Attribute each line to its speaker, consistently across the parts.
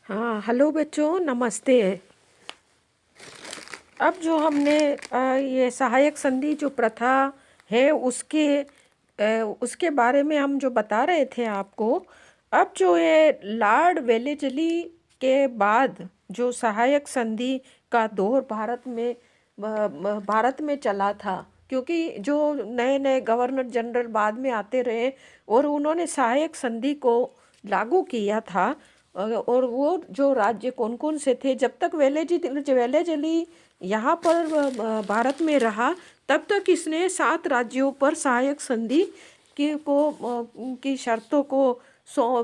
Speaker 1: हाँ, हेलो बच्चों, नमस्ते। अब जो हमने ये सहायक संधि जो प्रथा है उसके बारे में हम जो बता रहे थे आपको। अब जो है लॉर्ड वेलेस्ली के बाद जो सहायक संधि का दौर भारत में चला था, क्योंकि जो नए नए गवर्नर जनरल बाद में आते रहे और उन्होंने सहायक संधि को लागू किया था। और वो जो राज्य कौन कौन से थे, जब तक वेलेजली यहाँ पर भारत में रहा, तब तक इसने 7 राज्यों पर सहायक संधि की शर्तों को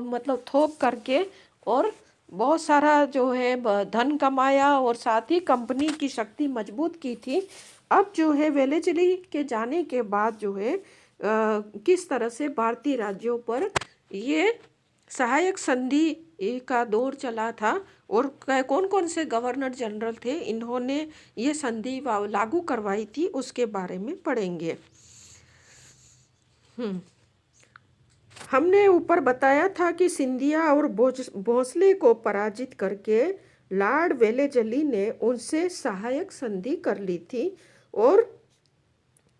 Speaker 1: मतलब थोप करके और बहुत सारा जो है धन कमाया और साथ ही कंपनी की शक्ति मजबूत की थी। अब जो है वेलेजली के जाने के बाद जो है किस तरह से भारतीय राज्यों पर ये सहायक संधि का दौर चला था और कौन कौन से गवर्नर जनरल थे इन्होंने ये संधि लागू करवाई थी, उसके बारे में पढ़ेंगे। हमने ऊपर बताया था कि सिंधिया और भोसले को पराजित करके लॉर्ड वेलेजली ने उनसे सहायक संधि कर ली थी और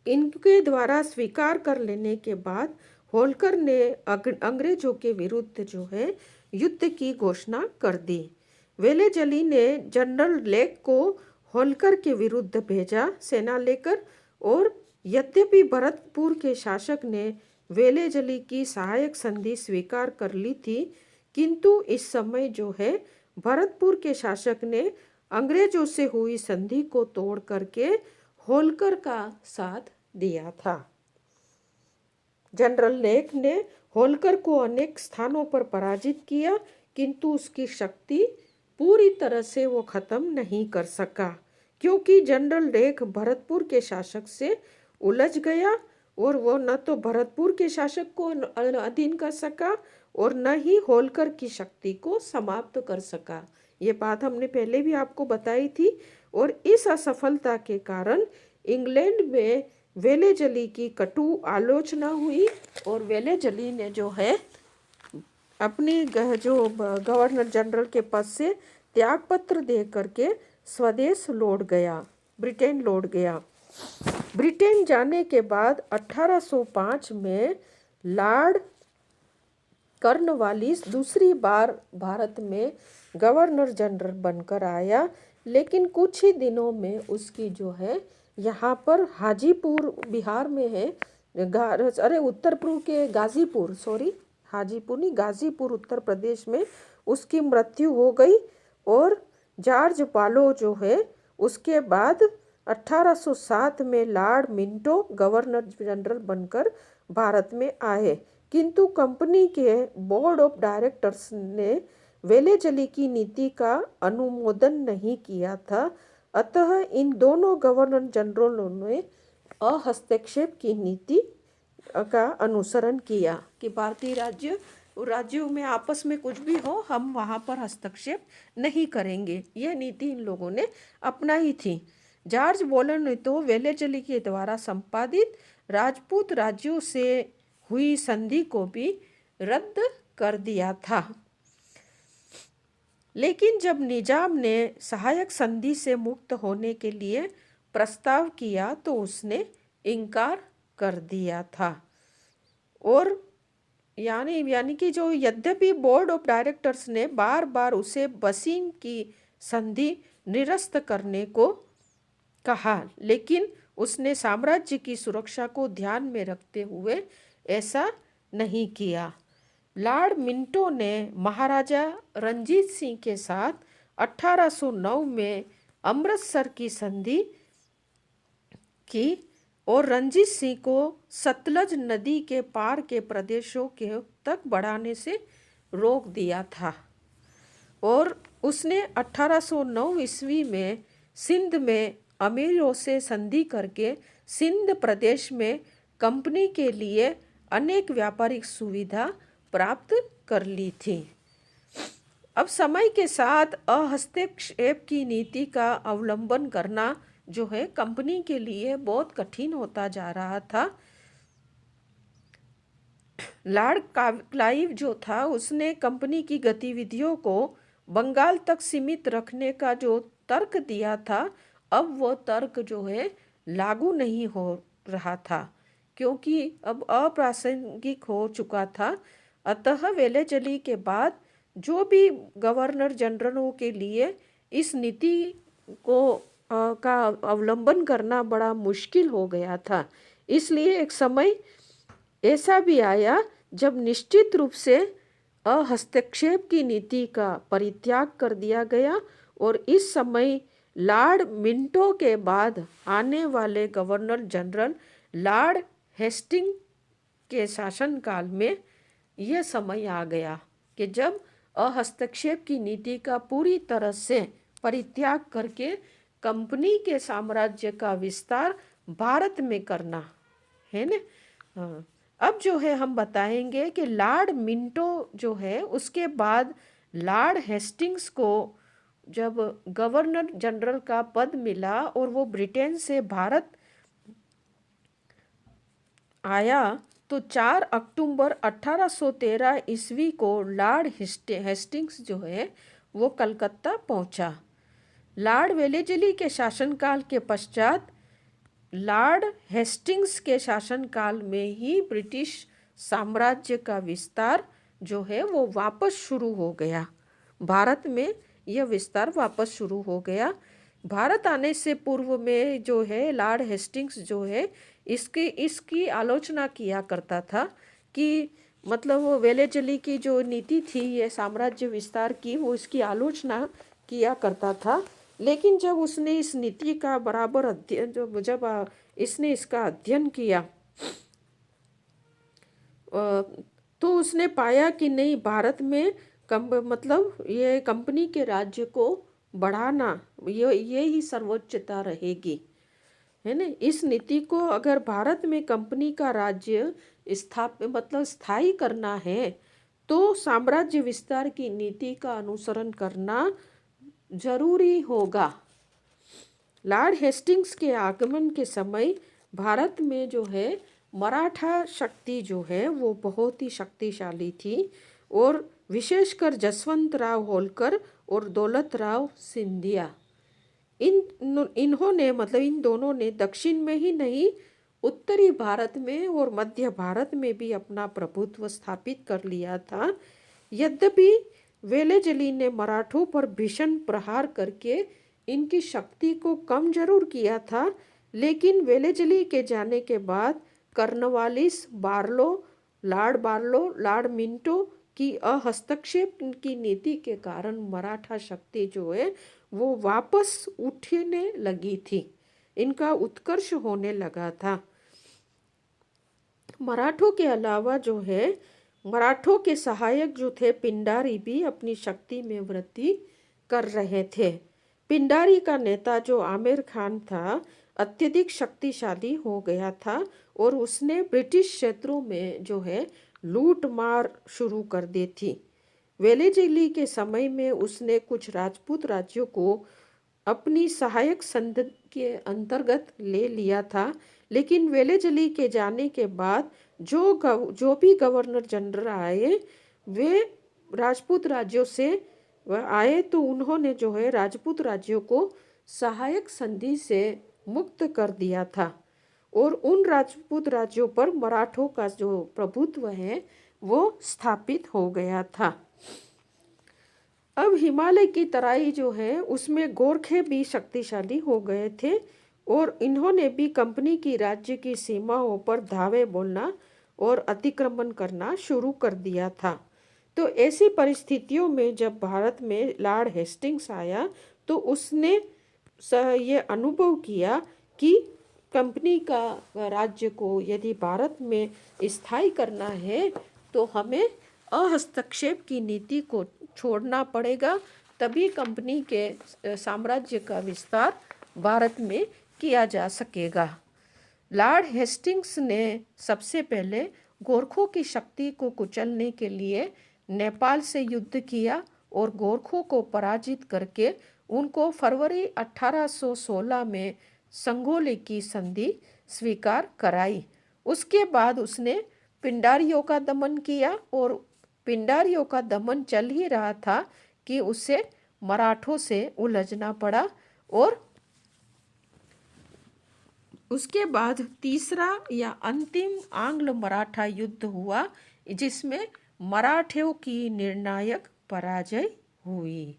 Speaker 1: इनके द्वारा स्वीकार कर लेने के बाद होल्कर ने अंग्रेजों के विरुद्ध जो है युद्ध की घोषणा कर दी। वेलेजली ने जनरल लेक को होल्कर के विरुद्ध भेजा सेना लेकर, और यद्यपि भरतपुर के शासक ने वेलेजली की सहायक संधि स्वीकार कर ली थी, किंतु इस समय जो है भरतपुर के शासक ने अंग्रेजों से हुई संधि को तोड़ करके होल्कर का साथ दिया था। जनरल लेक ने होल्कर को अनेक स्थानों पर पराजित किया, किंतु उसकी शक्ति पूरी तरह से वो खत्म नहीं कर सका, क्योंकि जनरल लेक भरतपुर के शासक से उलझ गया और वो न तो भरतपुर के शासक को अधीन कर सका और न ही होल्कर की शक्ति को समाप्त कर सका। ये बात हमने पहले भी आपको बताई थी। और इस असफलता के कारण इंग्लैंड में वेलेजली की कटु आलोचना हुई और वेलेजली ने जो है अपनी जो गवर्नर जनरल के पद से त्यागपत्र दे करके स्वदेश लौट गया, ब्रिटेन लौट गया। ब्रिटेन जाने के बाद 1805 में लॉर्ड कर्नवालिस दूसरी बार भारत में गवर्नर जनरल बनकर आया, लेकिन कुछ ही दिनों में उसकी जो है यहाँ पर हाजीपुर बिहार में है, उत्तर पूर्व के गाजीपुर, हाजीपुर नहीं, गाजीपुर उत्तर प्रदेश में उसकी मृत्यु हो गई। और जॉर्ज पालो जो है उसके बाद 1807 में लॉर्ड मिंटो गवर्नर जनरल बनकर भारत में आए, किंतु कंपनी के बोर्ड ऑफ डायरेक्टर्स ने वेलेजली की नीति का अनुमोदन नहीं किया था। अतः इन दोनों गवर्नर जनरलों ने हस्तक्षेप की नीति का अनुसरण किया कि भारतीय राज्यों में आपस में कुछ भी हो, हम वहाँ पर हस्तक्षेप नहीं करेंगे। यह नीति इन लोगों ने अपनाई थी। जॉर्ज बोलन ने तो वेलेजली के द्वारा संपादित राजपूत राज्यों से हुई संधि को भी रद्द कर दिया था। लेकिन जब निजाम ने सहायक संधि से मुक्त होने के लिए प्रस्ताव किया तो उसने इनकार कर दिया था। और यानी कि जो यद्यपि बोर्ड ऑफ डायरेक्टर्स ने बार बार उसे बसिंग की संधि निरस्त करने को कहा, लेकिन उसने साम्राज्य की सुरक्षा को ध्यान में रखते हुए ऐसा नहीं किया। लॉर्ड मिंटो ने महाराजा रंजीत सिंह के साथ 1809 में अमृतसर की संधि की और रंजीत सिंह को सतलज नदी के पार के प्रदेशों के तक बढ़ाने से रोक दिया था। और उसने 1809 ईस्वी में सिंध में अमीरों से संधि करके सिंध प्रदेश में कंपनी के लिए अनेक व्यापारिक सुविधा प्राप्त कर ली थी। अब समय के साथ हस्तक्षेप की नीति का अवलंबन करना जो है कंपनी के लिए बहुत कठिन होता जा रहा था। लॉर्ड क्लाइव जो था उसने कंपनी की गतिविधियों को बंगाल तक सीमित रखने का जो तर्क दिया था, अब वो तर्क जो है लागू नहीं हो रहा था, क्योंकि अब अप्रासंगिक हो चुका था। अतः वेलेजली के बाद जो भी गवर्नर जनरलों के लिए इस नीति को का अवलंबन करना बड़ा मुश्किल हो गया था। इसलिए एक समय ऐसा भी आया जब निश्चित रूप से हस्तक्षेप की नीति का परित्याग कर दिया गया, और इस समय लॉर्ड मिंटो के बाद आने वाले गवर्नर जनरल लॉर्ड हेस्टिंग के शासनकाल में यह समय आ गया कि जब हस्तक्षेप की नीति का पूरी तरह से परित्याग करके कंपनी के साम्राज्य का विस्तार भारत में करना है ना। हाँ, अब जो है हम बताएंगे कि लॉर्ड मिंटो जो है उसके बाद लॉर्ड हेस्टिंग्स को जब गवर्नर जनरल का पद मिला और वो ब्रिटेन से भारत आया, तो 4 अक्टूबर 1813 ईस्वी को लॉर्ड हेस्टिंग्स जो है वो कलकत्ता पहुंचा। लॉर्ड वेलेस्ली के शासनकाल के पश्चात लॉर्ड हेस्टिंग्स के शासनकाल में ही ब्रिटिश साम्राज्य का विस्तार जो है वो वापस शुरू हो गया। भारत में यह विस्तार वापस शुरू हो गया। भारत आने से पूर्व में जो है लॉर्ड हेस्टिंग्स जो है इसकी आलोचना किया करता था कि मतलब वो वेलेस्ली की जो नीति थी ये साम्राज्य विस्तार की, वो इसकी आलोचना किया करता था। लेकिन जब उसने इस नीति का बराबर अध्ययन जब इसने इसका अध्ययन किया तो उसने पाया कि नहीं, भारत में मतलब ये कंपनी के राज्य को बढ़ाना ये ही सर्वोच्चता रहेगी, है ना। इस नीति को अगर भारत में कंपनी का राज्य मतलब स्थायी करना है तो साम्राज्य विस्तार की नीति का अनुसरण करना जरूरी होगा। लॉर्ड हेस्टिंग्स के आगमन के समय भारत में जो है मराठा शक्ति जो है वो बहुत ही शक्तिशाली थी, और विशेषकर जसवंत राव होलकर और दौलत राव सिंधिया इन्होंने मतलब इन दोनों ने दक्षिण में ही नहीं उत्तरी भारत में और मध्य भारत में भी अपना प्रभुत्व स्थापित कर लिया था। यद्यपि वेलेस्ली ने मराठों पर भीषण प्रहार करके इनकी शक्ति को कम जरूर किया था, लेकिन वेलेस्ली के जाने के बाद कर्नवालिस, बार्लो, लॉर्ड मिंटो की हस्तक्षेप की नीति के कारण मराठा शक्ति जो है वो वापस उठने लगी थी, इनका उत्कर्ष होने लगा था। मराठों के अलावा जो है मराठों के सहायक जो थे पिंडारी भी अपनी शक्ति में वृद्धि कर रहे थे। पिंडारी का नेता जो आमिर खान था अत्यधिक शक्तिशाली हो गया था, और उसने ब्रिटिश क्षेत्रों में जो है लूट मार शुरू कर दी थी। वेलेस्ली के समय में उसने कुछ राजपूत राज्यों को अपनी सहायक संधि के अंतर्गत ले लिया था, लेकिन वेलेस्ली के जाने के बाद जो भी गवर्नर जनरल आए वे राजपूत राज्यों से आए, तो उन्होंने जो है राजपूत राज्यों को सहायक संधि से मुक्त कर दिया था, और उन राजपूत राज्यों पर मराठों का जो प्रभुत्व है वो स्थापित हो गया था। अब हिमालय की तराई जो है उसमें गोरखे भी शक्तिशाली हो गए थे, और इन्होंने भी कंपनी की राज्य की सीमाओं पर धावे बोलना और अतिक्रमण करना शुरू कर दिया था। तो ऐसी परिस्थितियों में जब भारत में लॉर्ड हेस्टिंग्स आया तो उसने ये अनुभव किया कि कंपनी का राज्य को यदि भारत में स्थायी करना है तो हमें हस्तक्षेप की नीति को छोड़ना पड़ेगा, तभी कंपनी के साम्राज्य का विस्तार भारत में किया जा सकेगा। लॉर्ड हेस्टिंग्स ने सबसे पहले गोरखों की शक्ति को कुचलने के लिए नेपाल से युद्ध किया और गोरखों को पराजित करके उनको फरवरी 1816 में संगोली की संधि स्वीकार कराई। उसके बाद उसने पिंडारियों का दमन किया, और पिंडारियों का दमन चल ही रहा था कि उसे मराठों से उलझना पड़ा। और उसके बाद तीसरा या अंतिम आंग्ल मराठा युद्ध हुआ, जिसमें मराठियों की निर्णायक पराजय हुई।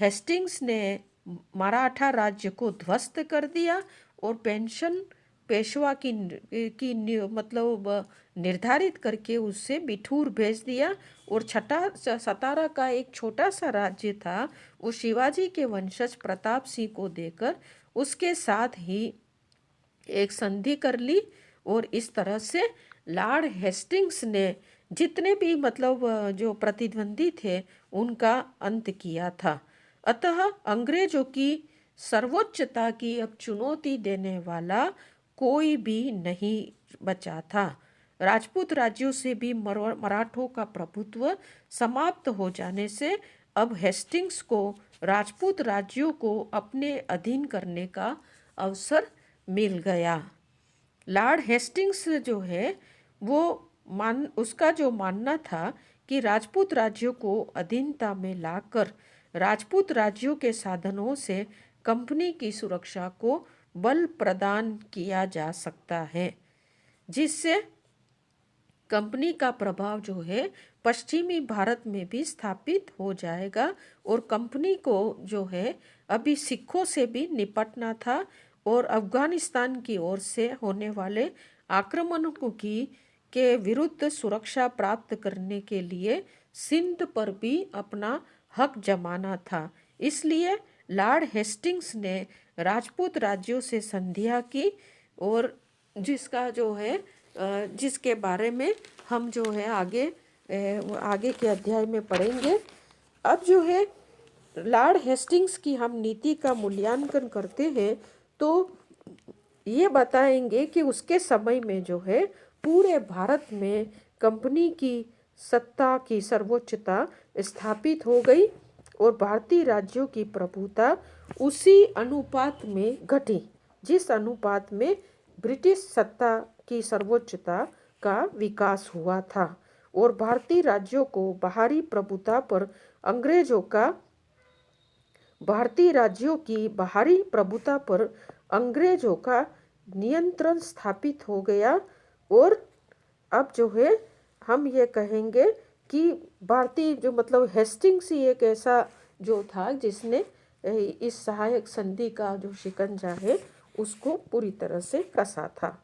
Speaker 1: हेस्टिंग्स ने मराठा राज्य को ध्वस्त कर दिया और पेशवा मतलब निर्धारित करके उससे बिठूर भेज दिया। और सतारा का एक छोटा सा राज्य था, वो शिवाजी के वंशज प्रताप सिंह को देकर उसके साथ ही एक संधि कर ली। और इस तरह से लॉर्ड हेस्टिंग्स ने जितने भी मतलब जो प्रतिद्वंदी थे उनका अंत किया था। अतः अंग्रेजों की सर्वोच्चता की अब चुनौती देने वाला कोई भी नहीं बचा था। राजपूत राज्यों से भी मराठों का प्रभुत्व समाप्त हो जाने से अब हेस्टिंग्स को राजपूत राज्यों को अपने अधीन करने का अवसर मिल गया। लॉर्ड हेस्टिंग्स जो है वो उसका जो मानना था कि राजपूत राज्यों को अधीनता में लाकर राजपूत राज्यों के साधनों से कंपनी की सुरक्षा को बल प्रदान किया जा सकता है, जिससे कंपनी का प्रभाव जो है पश्चिमी भारत में भी स्थापित हो जाएगा। और कंपनी को जो है अभी सिखों से भी निपटना था और अफगानिस्तान की ओर से होने वाले आक्रमणों के विरुद्ध सुरक्षा प्राप्त करने के लिए सिंध पर भी अपना हक जमाना था। इसलिए लॉर्ड हेस्टिंग्स ने राजपूत राज्यों से संधियां की, और जिसका जो है जिसके बारे में हम जो है आगे के अध्याय में पढ़ेंगे। अब जो है लॉर्ड हेस्टिंग्स की हम नीति का मूल्यांकन करते हैं तो ये बताएंगे कि उसके समय में जो है पूरे भारत में कंपनी की सत्ता की सर्वोच्चता स्थापित हो गई और भारतीय राज्यों की प्रभुता उसी अनुपात में घटी जिस अनुपात में ब्रिटिश सत्ता की सर्वोच्चता का विकास हुआ था। और भारतीय राज्यों को बाहरी प्रभुता पर अंग्रेजों का भारतीय राज्यों की बाहरी प्रभुता पर अंग्रेजों का नियंत्रण स्थापित हो गया। और अब जो है हम ये कहेंगे कि भारतीय जो मतलब हेस्टिंग्स ही एक ऐसा जो था जिसने इस सहायक संधि का जो शिकंजा है उसको पूरी तरह से कसा था।